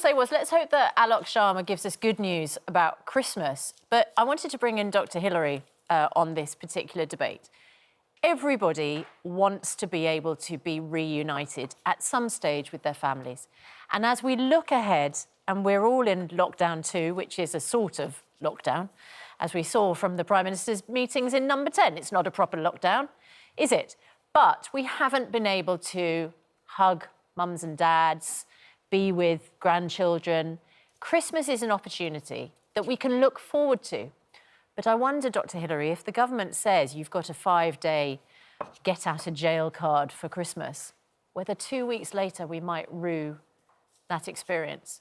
say was, let's hope that Alok Sharma gives us good news about Christmas. But I wanted to bring in Dr. Hillary on this particular debate. Everybody wants to be able to be reunited at some stage with their families. And as we look ahead, and we're all in lockdown 2, which is a sort of lockdown, as we saw from the Prime Minister's meetings in number 10. It's not a proper lockdown, is it? But we haven't been able to hug mums and dads, be with grandchildren. Christmas is an opportunity that we can look forward to. But I wonder, Dr. Hillary, if the government says you've got a 5-day get-out-of-jail card for Christmas, whether 2 weeks later we might rue that experience.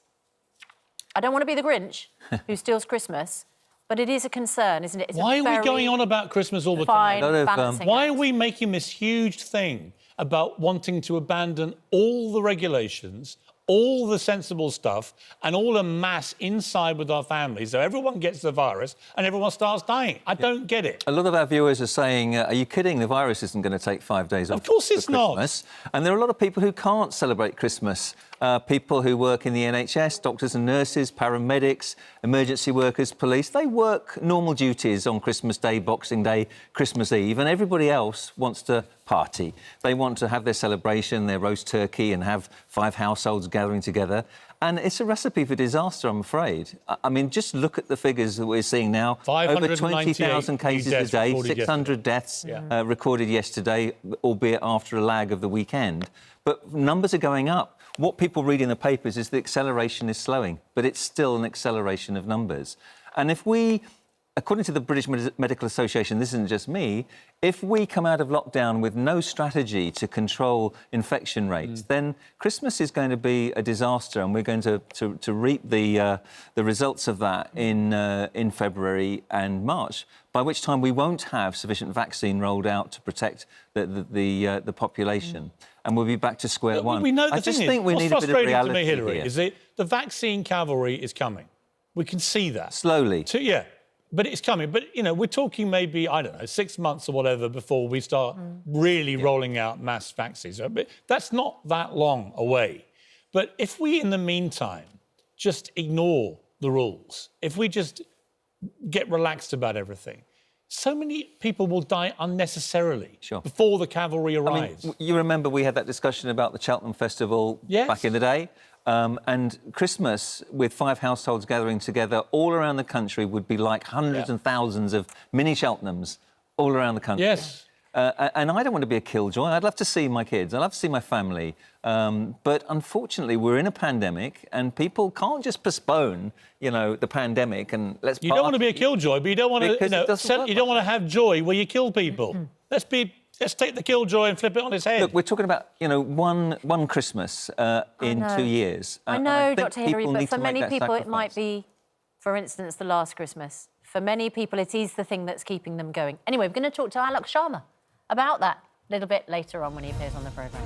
I don't want to be the Grinch who steals Christmas, but it is a concern, isn't it? It's why are we going on about Christmas all the time? Why are we making this huge thing about wanting to abandon all the regulations, all the sensible stuff, and all the mass inside with our families, so everyone gets the virus and everyone starts dying? I don't get it. A lot of our viewers are saying, are you kidding? The virus isn't going to take 5 days off. Of course it's not. And there are a lot of people who can't celebrate Christmas. People who work in the NHS, doctors and nurses, paramedics, emergency workers, police, they work normal duties on Christmas Day, Boxing Day, Christmas Eve, and everybody else wants to party. They want to have their celebration, their roast turkey, and have 5 households gathering together. And it's a recipe for disaster, I'm afraid. I mean, just look at the figures that we're seeing now. Over 20,000 cases a day, 600 deaths recorded yesterday, albeit after a lag of the weekend. But numbers are going up. What people read in the papers is the acceleration is slowing, but it's still an acceleration of numbers. And if we, according to the British Medical Association, this isn't just me, if we come out of lockdown with no strategy to control infection rates, then Christmas is going to be a disaster, and we're going to reap the results of that in February and March, by which time we won't have sufficient vaccine rolled out to protect the population. And we'll be back to square one. We know I just think we need a bit of reality to me, Hillary, here. is that the vaccine cavalry is coming. We can see that. Slowly. Yeah, but it's coming. But, you know, we're talking maybe, I don't know, 6 months or whatever before we start really rolling out mass vaccines. But that's not that long away. But if we, in the meantime, just ignore the rules, if we just get relaxed about everything, so many people will die unnecessarily before the cavalry arrives. I mean, you remember we had that discussion about the Cheltenham Festival back in the day? And Christmas, with 5 households gathering together all around the country, would be like hundreds and thousands of mini Cheltenhams all around the country. Yes. And I don't want to be a killjoy. I'd love to see my kids. I'd love to see my family. But unfortunately, we're in a pandemic, and people can't just postpone, you know, the pandemic and let's. You don't want to be a killjoy, but you don't want to. You don't want to have joy where you kill people. Let's take the killjoy and flip it on its head. Look, we're talking about, you know, one Christmas in 2 years. I know, Dr. Hillary, but for many people it might be, for instance, the last Christmas. For many people, it is the thing that's keeping them going. Anyway, we're going to talk to Alok Sharma about that a little bit later on when he appears on the programme.